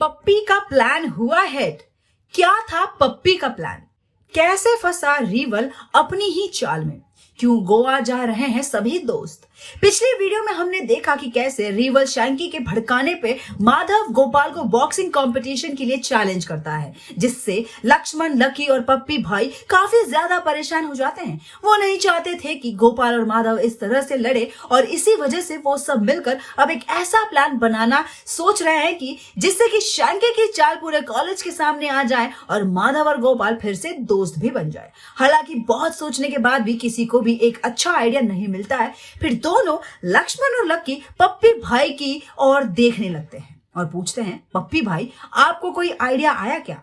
पप्पी का प्लान हुआ हेड। क्या था पप्पी का प्लान? कैसे फंसा रिवल अपनी ही चाल में? क्यों गोवा जा रहे हैं सभी दोस्त? पिछले वीडियो में हमने देखा कि कैसे रिवल शैंकी के भड़काने पे माधव गोपाल को बॉक्सिंग कंपटीशन के लिए चैलेंज करता है, जिससे लक्ष्मण, लकी और पप्पी भाई काफी ज्यादा परेशान हो जाते हैं। वो नहीं चाहते थे कि गोपाल और माधव इस तरह से लड़े और इसी वजह से वो सब मिलकर अब एक ऐसा प्लान बनाना सोच रहे हैं कि जिससे कि शैंकी की चाल पूरे कॉलेज के सामने आ जाए और माधव और गोपाल फिर से दोस्त भी बन जाए। हालांकि बहुत सोचने के बाद भी किसी को भी एक अच्छा आइडिया नहीं मिलता है। फिर दोनों लक्ष्मण और लकी पप्पी भाई की ओर देखने लगते हैं और पूछते हैं, पप्पी भाई आपको कोई आइडिया आया क्या?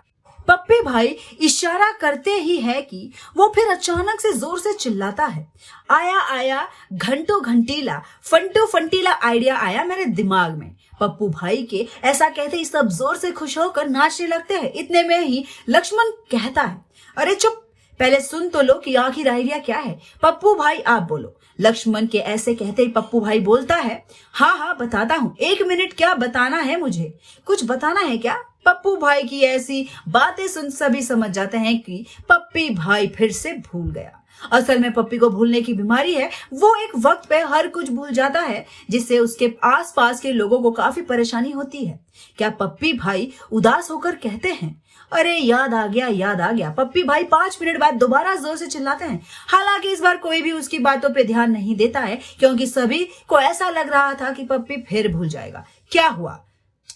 पप्पी भाई इशारा करते ही है कि वो फिर अचानक से जोर से चिल्लाता है, आया आया घंटो घंटीला फंटो फंटीला आइडिया आया मेरे दिमाग में। पप्पू भाई के ऐसा कहते ही सब जोर से खुश होकर नाचने लगते हैं। इतने में ही लक्ष्मण कहता है, अरे चुप, पहले सुन तो लो कि आखिर आइडिया क्या है। पप्पू भाई आप बोलो। लक्ष्मण के ऐसे कहते ही पप्पू भाई बोलता है, हाँ हाँ बताता हूँ, 1 मिनट क्या बताना है मुझे? कुछ बताना है क्या? पप्पू भाई की ऐसी बातें सुन सभी समझ जाते हैं कि पप्पी भाई फिर से भूल गया। असल में पप्पी को भूलने की बीमारी है। वो एक वक्त पे हर कुछ भूल जाता है, जिससे उसके आसपास के लोगों को काफी परेशानी होती है। क्या पप्पी भाई उदास होकर कहते हैं, अरे याद आ गया याद आ गया। पप्पी भाई 5 मिनट बाद दोबारा जोर से चिल्लाते हैं। हालांकि इस बार कोई भी उसकी बातों पे ध्यान नहीं देता है, क्योंकि सभी को ऐसा लग रहा था कि पप्पी फिर भूल जाएगा। क्या हुआ,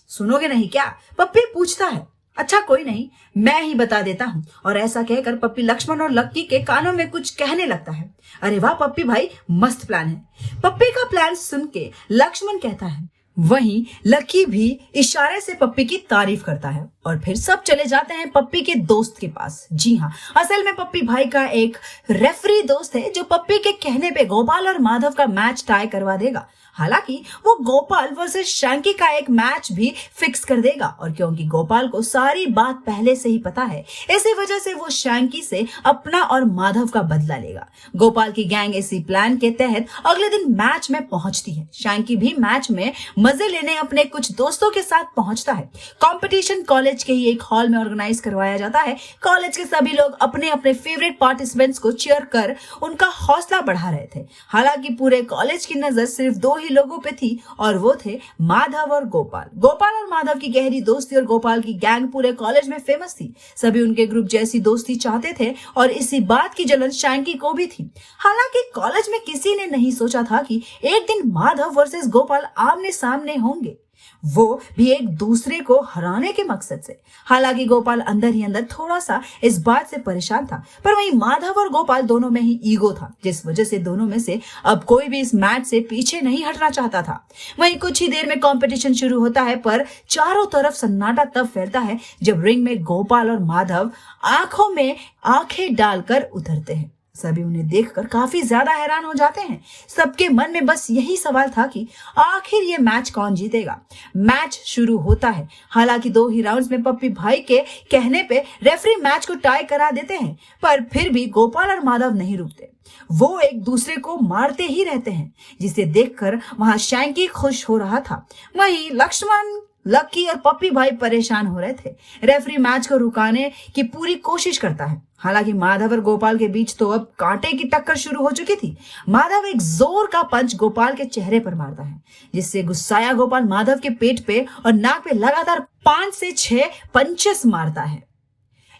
सुनोगे नहीं क्या? पप्पी पूछता है। अच्छा कोई नहीं, मैं ही बता देता हूँ। और ऐसा कहकर पप्पी लक्ष्मण और लक्की के कानों में कुछ कहने लगता है। अरे वाह पप्पी भाई, मस्त प्लान है। पप्पी का प्लान सुन के लक्ष्मण कहता है। वहीं लकी भी इशारे से पप्पी की तारीफ करता है और फिर सब चले जाते हैं पप्पी के दोस्त के पास। जी हाँ, असल में पप्पी भाई का एक रेफरी दोस्त है जो पप्पी के कहने पे गोपाल और माधव का मैच टाई करवा देगा। हालांकि वो गोपाल वर्सेस शैंकी का एक मैच भी फिक्स कर देगा, और क्योंकि गोपाल को सारी बात पहले से ही पता है, इसी वजह से वो शैंकी से अपना और माधव का बदला लेगा। गोपाल की गैंग इसी प्लान के तहत अगले दिन मैच में पहुंचती है। शैंकी भी मैच में मजे लेने अपने कुछ दोस्तों के साथ पहुंचता है। कंपटीशन कॉलेज के ही एक हॉल में ऑर्गेनाइज करवाया जाता है। कॉलेज के सभी लोग अपने अपने फेवरेट पार्टिसिपेंट्स को चीयर कर उनका हौसला बढ़ा रहे थे। हालांकि पूरे कॉलेज की नजर सिर्फ 2 ही लोगों पे थी, और वो थे माधव और गोपाल। गोपाल और माधव की गहरी दोस्ती और गोपाल की गैंग पूरे कॉलेज में फेमस थी। सभी उनके ग्रुप जैसी दोस्ती चाहते थे और इसी बात की जलन शैंकी को भी थी। हालांकि कॉलेज में किसी ने नहीं सोचा था कि एक दिन माधव वर्सेस गोपाल आमने सामने होंगे, वो भी एक दूसरे को हराने के मकसद से। हालांकि गोपाल अंदर ही अंदर थोड़ा सा इस बात से परेशान था, पर वहीं माधव और गोपाल दोनों में ही ईगो था, जिस वजह से दोनों में से अब कोई भी इस मैच से पीछे नहीं हटना चाहता था। वहीं कुछ ही देर में कंपटीशन शुरू होता है, पर चारों तरफ सन्नाटा तब फैलता है जब रिंग में गोपाल और माधव आंखों में आंखें डालकर उतरते हैं। सभी उन्हें देखकर काफी ज्यादा हैरान हो जाते हैं। सबके मन में बस यही सवाल था कि आखिर ये मैच कौन जीतेगा। मैच शुरू होता है। हालांकि 2 ही राउंड्स में पप्पी भाई के कहने पे रेफरी मैच को टाई करा देते हैं, पर फिर भी गोपाल और माधव नहीं रुकते। वो एक दूसरे को मारते ही रहते हैं, जिसे देखकर वहां शैंकी खुश हो रहा था। वहीं लक्ष्मण, लकी और पप्पी भाई परेशान हो रहे थे। रेफरी मैच को रुकाने की पूरी कोशिश करता है। हालांकि माधव और गोपाल के बीच तो अब कांटे की टक्कर शुरू हो चुकी थी। माधव एक जोर का पंच गोपाल के चेहरे पर मारता है, जिससे गुस्साया गोपाल माधव के पेट पे और नाक पे लगातार 5 से 6 पंचेस मारता है।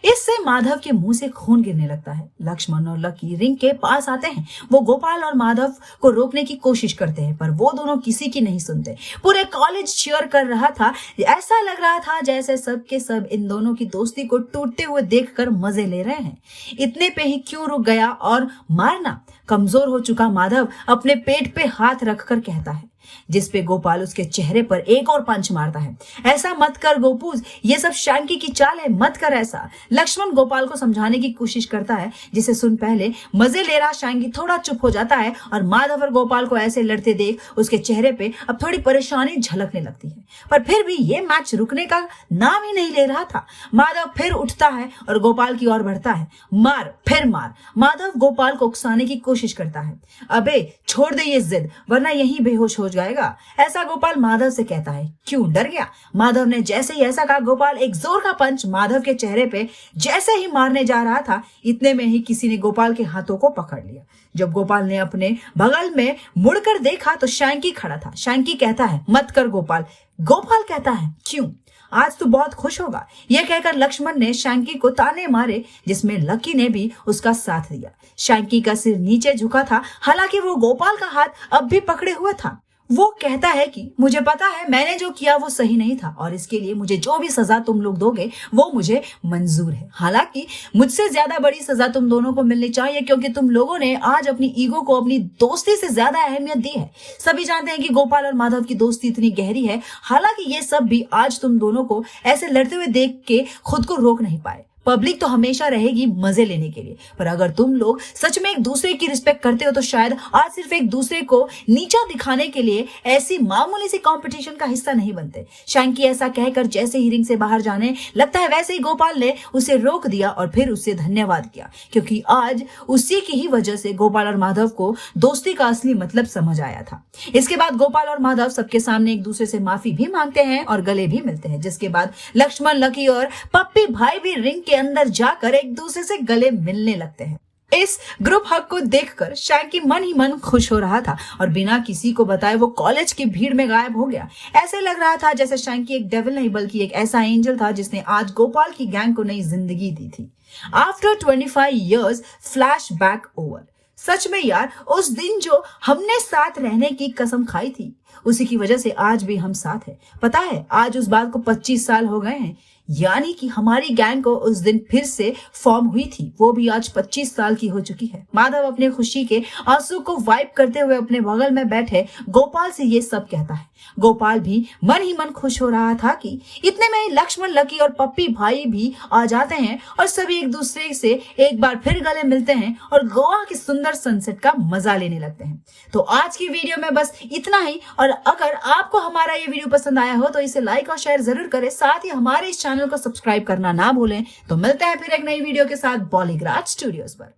इससे माधव के मुंह से खून गिरने लगता है। लक्ष्मण और लकी रिंग के पास आते हैं। वो गोपाल और माधव को रोकने की कोशिश करते हैं, पर वो दोनों किसी की नहीं सुनते। पूरे कॉलेज चीयर कर रहा था। ऐसा लग रहा था जैसे सब के सब इन दोनों की दोस्ती को टूटते हुए देखकर मजे ले रहे हैं। इतने पे ही क्यों रुक गया और मारना? कमजोर हो चुका माधव अपने पेट पे हाथ रखकर कहता है, जिसपे गोपाल उसके चेहरे पर एक और पंच मारता है। ऐसा मत कर गोपूज, ये सब शैंकी की चाल है, मत कर ऐसा। लक्ष्मण गोपाल को समझाने की कोशिश करता है, जिसे सुन पहले मजे ले रहा शैंकी थोड़ा चुप हो जाता है और माधव और गोपाल को ऐसे लड़ते देख उसके चेहरे पे अब थोड़ी परेशानी झलकने लगती है। पर फिर भी ये मैच रुकने का नाम ही नहीं ले रहा था। माधव फिर उठता है और गोपाल की ओर बढ़ता है। मार, फिर मार। माधव गोपाल को उकसाने की कोशिश करता है। अबे छोड़ दे ये जिद, वरना यहीं बेहोश हो जाएगा। जाएगा, ऐसा गोपाल माधव से कहता है। क्यों डर गया? माधव ने जैसे ही ऐसा कहा, गोपाल एक जोर का पंच माधव के चेहरे पे जैसे ही मारने जा रहा था, इतने में ही किसी ने गोपाल के हाथों को पकड़ लिया। जब गोपाल ने अपने बगल में मुड़कर देखा तो शैंकी खड़ा था। शैंकी कहता है, मत कर गोपाल। गोपाल कहता है, क्यों? आज तो बहुत खुश होगा। यह कहकर लक्ष्मण ने शैंकी को ताने मारे, जिसमें लकी ने भी उसका साथ दिया। शैंकी का सिर नीचे झुका था, हालांकि वो गोपाल का हाथ अब भी पकड़े हुए था। वो कहता है कि मुझे पता है मैंने जो किया वो सही नहीं था और इसके लिए मुझे जो भी सजा तुम लोग दोगे वो मुझे मंजूर है। हालांकि मुझसे ज्यादा बड़ी सजा तुम दोनों को मिलनी चाहिए, क्योंकि तुम लोगों ने आज अपनी ईगो को अपनी दोस्ती से ज्यादा अहमियत दी है। सभी जानते हैं कि गोपाल और माधव की दोस्ती इतनी गहरी है, हालांकि ये सब भी आज तुम दोनों को ऐसे लड़ते हुए देख के खुद को रोक नहीं पाए। पब्लिक तो हमेशा रहेगी मजे लेने के लिए, पर अगर तुम लोग सच में एक दूसरे की रिस्पेक्ट करते हो तो शायद आज सिर्फ एक दूसरे को नीचा दिखाने के लिए ऐसी मामूली सी कंपटीशन का हिस्सा नहीं बनते। शैंकी ऐसा कहकर जैसे ही रिंग से बाहर जाने लगता है, वैसे ही गोपाल ने उसे रोक दिया और फिर उससे धन्यवाद किया, क्योंकि आज उसी की ही वजह से गोपाल और माधव को दोस्ती का असली मतलब समझ आया था। इसके बाद गोपाल और माधव सबके सामने एक दूसरे से माफी भी मांगते हैं और गले भी मिलते हैं, जिसके बाद लक्ष्मण, लकी और पप्पी भाई भी रिंग के अंदर जाकर एक दूसरे से गले मिलने लगते हैं। इस ग्रुप हग को देखकर शैंकी मन ही मन खुश हो रहा था और बिना किसी को बताए वो कॉलेज की भीड़ में गायब हो गया। ऐसे लग रहा था जैसे शैंकी एक डेविल नहीं बल्कि एक ऐसा एंजल था जिसने आज गोपाल की गैंग को नई जिंदगी दी थी। After 25 years, flash back over. सच में यार, उस दिन जो हमने साथ रहने की कसम खाई थी उसी की वजह से आज भी हम साथ हैं। पता है, आज उस बात को 25 साल हो गए हैं, यानी कि हमारी गैंग को उस दिन फिर से फॉर्म हुई थी, वो भी आज 25 साल की हो चुकी है। माधव अपने खुशी के आंसू को वाइप करते हुए अपने बगल में बैठे गोपाल से ये सब कहता है। गोपाल भी मन ही मन खुश हो रहा था कि इतने में लक्ष्मण, लकी और पप्पी भाई भी आ जाते हैं और सभी एक दूसरे से एक बार फिर गले मिलते हैं और गोवा के सुंदर सनसेट का मजा लेने लगते हैं। तो आज की वीडियो में बस इतना ही, और अगर आपको हमारा ये वीडियो पसंद आया हो तो इसे लाइक और शेयर जरूर करें। साथ ही हमारे इस चैनल को सब्सक्राइब करना ना भूलें। तो मिलते हैं फिर एक नई वीडियो के साथ बॉलीग्राज स्टूडियोज पर।